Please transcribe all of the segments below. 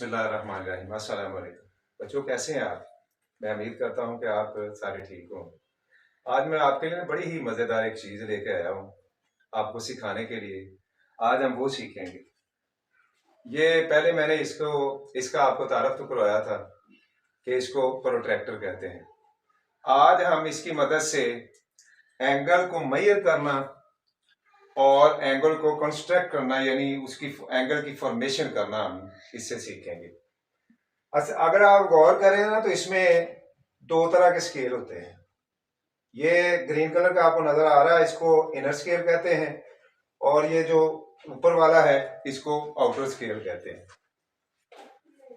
बिस्मिल्लाहिर्रहमानिर्रहीम। अस्सलाम वालेकुम। बच्चों, कैसे हैं आप? मैं उम्मीद करता हूँ कि आप सारे ठीक हों। आज मैं आपके लिए बड़ी ही मज़ेदार एक चीज़ लेके आया हूँ आपको सिखाने के लिए। आज हम वो सीखेंगे। ये पहले मैंने इसका आपको तारफ़ तो करवाया था कि इसको प्रोट्रैक्टर कहते हैं। आज हम इसकी मदद से एंगल को मेज़र करना और एंगल को कंस्ट्रक्ट करना, यानी उसकी एंगल की फॉर्मेशन करना हम इससे सीखेंगे। अगर आप गौर करें ना, तो इसमें दो तरह के स्केल होते हैं। ये ग्रीन कलर का आपको नजर आ रहा है, इसको इनर स्केल कहते हैं, और ये जो ऊपर वाला है इसको आउटर स्केल कहते हैं।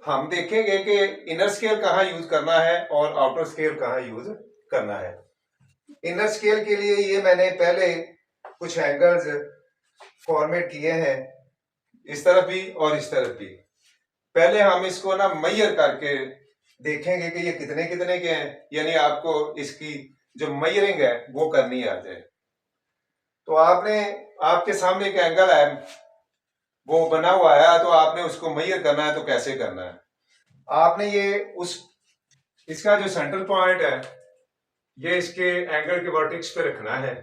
हम देखेंगे कि इनर स्केल कहाँ यूज करना है और आउटर स्केल कहाँ यूज करना है। इनर स्केल के लिए ये मैंने पहले कुछ एंगल्स फॉर्मेट किए हैं, इस तरफ भी और इस तरफ भी। पहले हम इसको ना मेजर करके देखेंगे कि ये कितने कितने के हैं, यानी आपको इसकी जो मेजरिंग है वो करनी आ जाए। तो आपके सामने एक एंगल है, वो बना हुआ है, तो आपने उसको मेजर करना है। तो कैसे करना है? आपने इसका जो सेंटर पॉइंट है ये इसके एंगल के वर्टेक्स पे रखना है।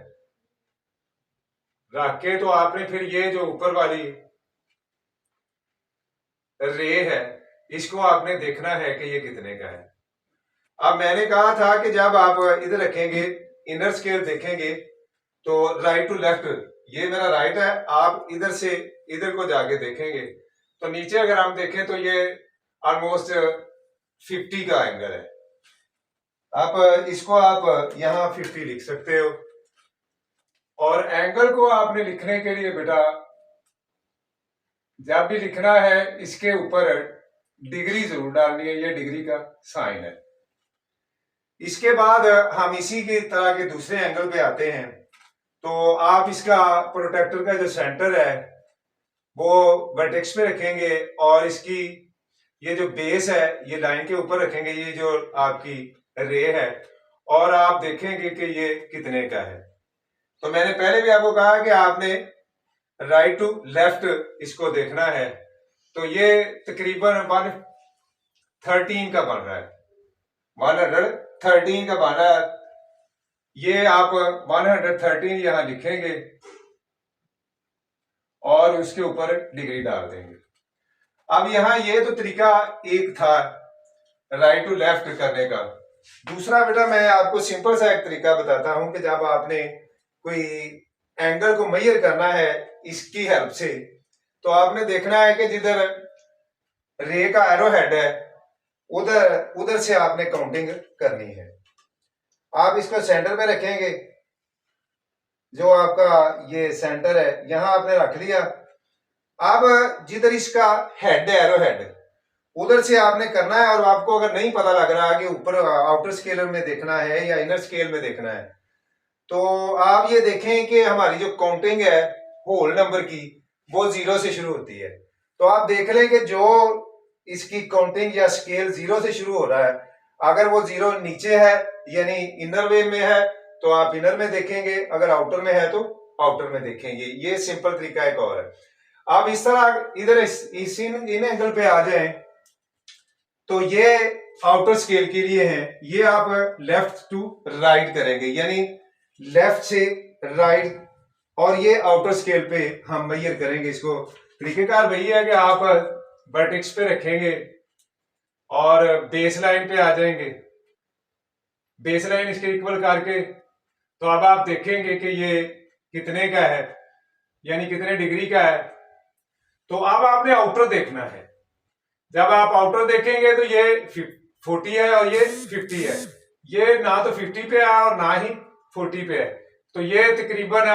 रख के तो आपने फिर ये जो ऊपर वाली रे है इसको आपने देखना है कि ये कितने का है। अब मैंने कहा था कि जब आप इधर रखेंगे, इनर स्केल देखेंगे, तो राइट टू लेफ्ट, ये मेरा राइट है, आप इधर से इधर को जाके देखेंगे तो नीचे अगर हम देखें तो ये ऑलमोस्ट 50 का एंगल है। आप इसको आप यहाँ 50 लिख सकते हो। और एंगल को आपने लिखने के लिए बेटा, जब भी लिखना है इसके ऊपर डिग्री जरूर डालनी है, ये डिग्री का साइन है। इसके बाद हम इसी की तरह के दूसरे एंगल पे आते हैं। तो आप इसका प्रोटेक्टर का जो सेंटर है वो वर्टेक्स पे रखेंगे और इसकी ये जो बेस है ये लाइन के ऊपर रखेंगे, ये जो आपकी रे है, और आप देखेंगे कि ये कितने का है। तो मैंने पहले भी आपको कहा कि आपने राइट टू लेफ्ट इसको देखना है। तो ये तकरीबन 113 का बन रहा है, 113 का बन रहा है। ये आप 113 यहां लिखेंगे और उसके ऊपर डिग्री डाल देंगे। अब यहां ये तो तरीका एक था राइट टू लेफ्ट करने का। दूसरा बेटा मैं आपको सिंपल सा एक तरीका बताता हूं कि जब आपने कोई एंगल को मेजर करना है इसकी हेल्प से, तो आपने देखना है कि जिधर रे का एरो हेड है उधर से आपने काउंटिंग करनी है। आप इसको सेंटर पे रखेंगे, जो आपका ये सेंटर है यहां आपने रख लिया। अब जिधर इसका हेड है, एरो हेड, उधर से आपने करना है। और आपको अगर नहीं पता लग रहा कि ऊपर आउटर स्केल में देखना है या इनर स्केल में देखना है, तो आप ये देखें कि हमारी जो काउंटिंग है होल नंबर की वो 0 से शुरू होती है। तो आप देख लें कि जो इसकी काउंटिंग या स्केल 0 से शुरू हो रहा है, अगर वो 0 नीचे है यानी इनर वे में है तो आप इनर में देखेंगे, अगर आउटर में है तो आउटर में देखेंगे। ये सिंपल तरीका एक और है। आप इस तरह इधर इन एंगल पे आ जाएं तो ये आउटर स्केल के लिए है, ये आप लेफ्ट टू राइट करेंगे, यानी लेफ्ट से राइट, और ये आउटर स्केल पे हम मेजर करेंगे इसको। तरीकेकार वही है कि आप वर्टेक्स पे रखेंगे और बेस लाइन पे आ जाएंगे, बेस लाइन इसके इक्वल करके, तो अब आप देखेंगे कि ये कितने का है, यानी कितने डिग्री का है। तो अब आपने आउटर देखना है। जब आप आउटर देखेंगे तो ये 40 है और ये 50 है। ये ना तो 50 पे है और ना ही 40 पे है, तो ये तकरीबन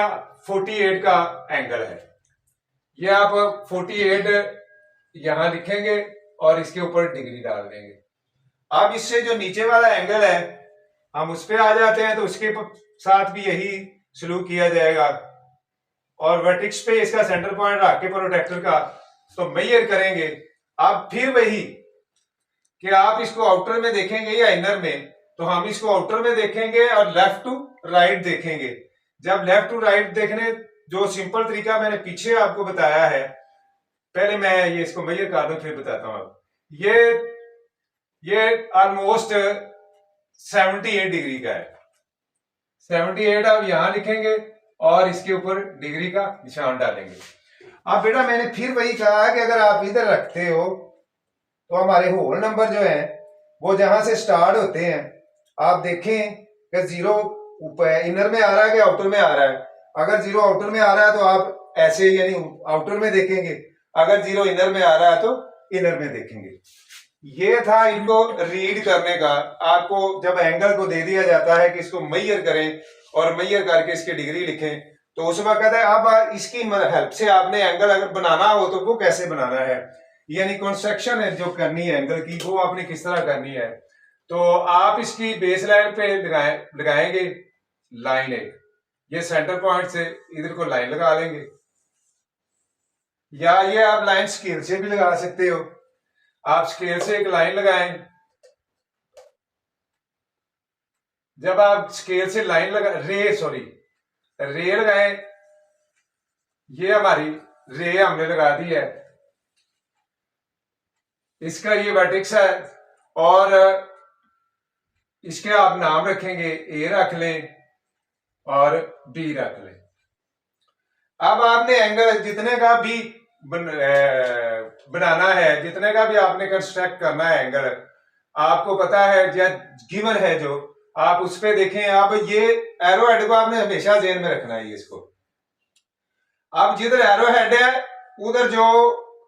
48 का एंगल है। ये आप 48 यहां लिखेंगे और इसके ऊपर डिग्री डाल देंगे। अब इससे जो नीचे वाला एंगल है हम उस पर आ जाते हैं, तो उसके साथ भी यही सलूक किया जाएगा। और वर्टेक्स पे इसका सेंटर पॉइंट रख के प्रोटेक्टर का तो मेजर करेंगे। अब फिर वही कि आप इसको आउटर में देखेंगे या इनर में, तो हम इसको आउटर में देखेंगे और लेफ्ट टू राइट देखेंगे। जब लेफ्ट टू राइट देखने, जो सिंपल तरीका मैंने पीछे आपको बताया है, पहले मैं ये इसको मेजर कर दूं फिर बताता हूं। ये ये ऑलमोस्ट 78 डिग्री का है। 78 आप यहां लिखेंगे और इसके ऊपर डिग्री का निशान डालेंगे। अब बेटा मैंने फिर वही कहा कि अगर आप इधर रखते हो तो हमारे होल नंबर जो है वो जहां से स्टार्ट होते हैं, आप देखें कि 0 इनर में आ रहा है कि आउटर में आ रहा है। अगर 0 आउटर में आ रहा है तो आप ऐसे यानी आउटर में देखेंगे, अगर 0 इनर में आ रहा है तो इनर में देखेंगे। ये था इनको रीड करने का। आपको जब एंगल को दे दिया जाता है कि इसको मेजर करें और मेजर करके इसकी डिग्री लिखें, तो उस वक्त है अब इसकी हेल्प से आपने एंगल अगर बनाना हो तो वो कैसे बनाना है, यानी कंस्ट्रक्शन है जो करनी है एंगल की, वो आपने किस तरह करनी है। तो आप इसकी बेस लाइन पे लगाएंगे लाइन एक, ये सेंटर पॉइंट से इधर को लाइन लगा लेंगे, या ये आप लाइन स्केल से भी लगा सकते हो। आप स्केल से एक लाइन लगाएं। जब आप स्केल से लाइन लगा रे लगाएं, ये हमारी रे हमने लगा दी है, इसका ये वर्टेक्स है और इसके आप नाम रखेंगे, ए रख लें और बी रख लें। अब आपने एंगल जितने का भी बनाना है, जितने का भी आपने कंस्ट्रक्ट करना है एंगल, आपको पता है या गिवन है जो, आप उस पे देखें। अब ये एरो हेड को आपने हमेशा ध्यान में रखना है इसको। अब जिधर एरो हेड है उधर जो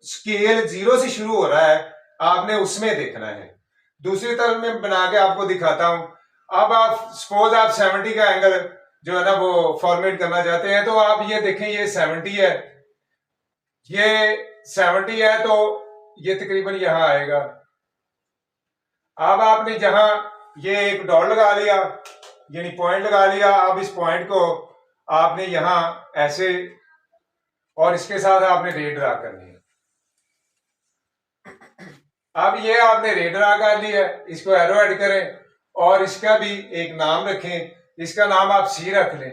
स्केल 0 से शुरू हो रहा है आपने उसमें देखना है। दूसरी तरफ में बना के आपको दिखाता हूं। अब आप सपोज आप 70 का एंगल जो है ना वो फॉर्मेट करना चाहते हैं, तो आप ये देखें ये 70 है, ये 70 है, तो ये तकरीबन यहां आएगा। अब आपने जहां ये एक डॉट लगा लिया यानी पॉइंट लगा लिया, अब इस पॉइंट को आपने यहां ऐसे और इसके साथ आपने रे ड्रा करनी है। अब ये आपने रे ड्रा कर लिया, इसको एरो ऐड करें और इसका भी एक नाम रखें, इसका नाम आप सी रख लें।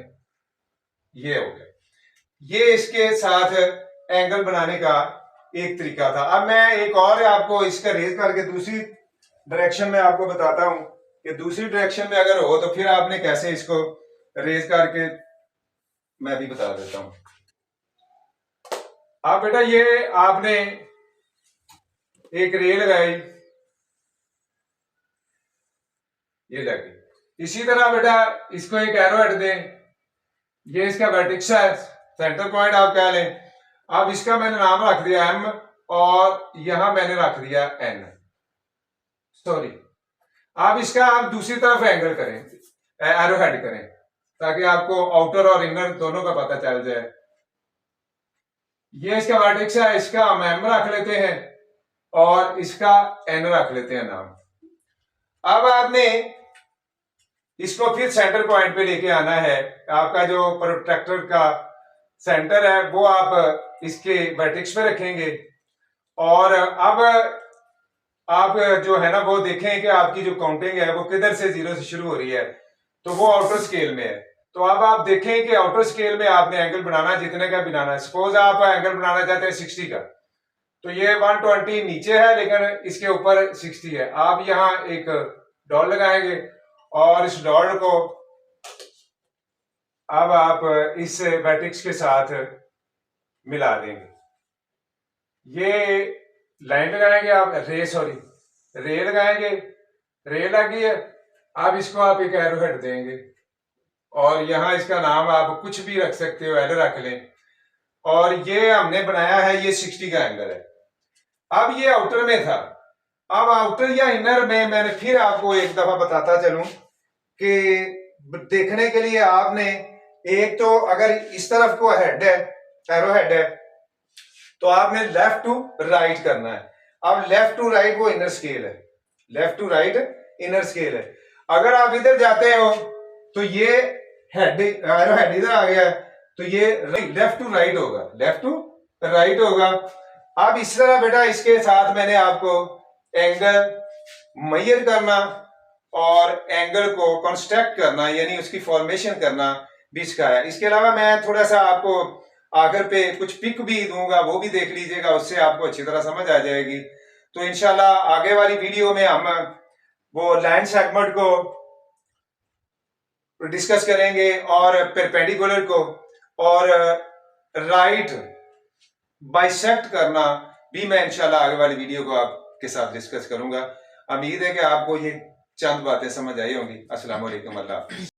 ये हो गया, ये इसके साथ एंगल बनाने का एक तरीका था। अब मैं एक और आपको इसका रेज करके दूसरी डायरेक्शन में आपको बताता हूं कि दूसरी डायरेक्शन में अगर हो तो फिर आपने कैसे इसको रेज करके मैं भी बता देता हूं। अब बेटा ये आपने एक रे लगाई, ये लगी। इसी तरह बेटा इसको एक एरो हट दें, ये इसका वर्टेक्स है, सेंटर पॉइंट आप कह लें। अब इसका मैंने नाम रख दिया एम और यहां मैंने रख दिया एन, सॉरी। अब इसका आप दूसरी तरफ एंगल करें, एरो हेड करें, ताकि आपको आउटर और इनर दोनों का पता चल जाए। ये इसका वर्टेक्स है, इसका हम एम रख लेते हैं और इसका एन रख लेते हैं नाम। अब आपने इसको फिर सेंटर पॉइंट पे लेके आना है। आपका जो प्रोट्रैक्टर का सेंटर है वो आप इसके वर्टेक्स पे रखेंगे और अब आप जो है ना वो देखें कि आपकी जो काउंटिंग है वो किधर से 0 से शुरू हो रही है, तो वो आउटर स्केल में है। तो अब आप देखें कि आउटर स्केल में आपने एंगल बनाना जितने का बनाना है। सपोज आप एंगल बनाना चाहते हैं 60 का, तो ये 120 नीचे है लेकिन इसके ऊपर 60 है। आप यहां एक डॉट लगाएंगे और इस डॉट को अब आप इस वर्टेक्स के साथ मिला देंगे। ये लाइन लगाएंगे आप, रे लगाएंगे, रे लगी है। अब इसको आप एक एरो हेड देंगे और यहां इसका नाम आप कुछ भी रख सकते हो, एरो रख लें। और ये हमने बनाया है, ये 60 का एंगल है। अब ये आउटर में था, अब आउटर या इनर में मैंने फिर आपको एक दफा बताता चलूं कि देखने के लिए आपने एक तो अगर इस तरफ को हेड है, एरो हेड है, तो आपने लेफ्ट टू राइट करना है। अब लेफ्ट टू राइट वो इनर स्केल है, left to right inner scale है। अगर आप इधर जाते हो तो ये हेड एरो हेड इधर आ गया है, तो ये लेफ्ट टू राइट होगा, लेफ्ट टू राइट होगा। अब इस तरह बेटा इसके साथ मैंने आपको एंगल मेजर करना और एंगल को कंस्ट्रक्ट करना यानी उसकी फॉर्मेशन करना भी सिखाया। इसके अलावा मैं थोड़ा सा आपको आखिर पे कुछ पिक भी दूंगा, वो भी देख लीजिएगा, उससे आपको अच्छी तरह समझ आ जाएगी। तो इंशाल्लाह आगे वाली वीडियो में हम वो लाइन सेगमेंट को डिस्कस करेंगे और परपेंडिकुलर को, और राइट बाइसेक्ट करना भी मैं इंशाल्लाह आगे वाली वीडियो को आपके साथ डिस्कस करूंगा। उम्मीद है कि आपको ये चंद बातें समझ आई होंगी। अस्सलाम वालेकुम, अल्लाह हाफ़िज़।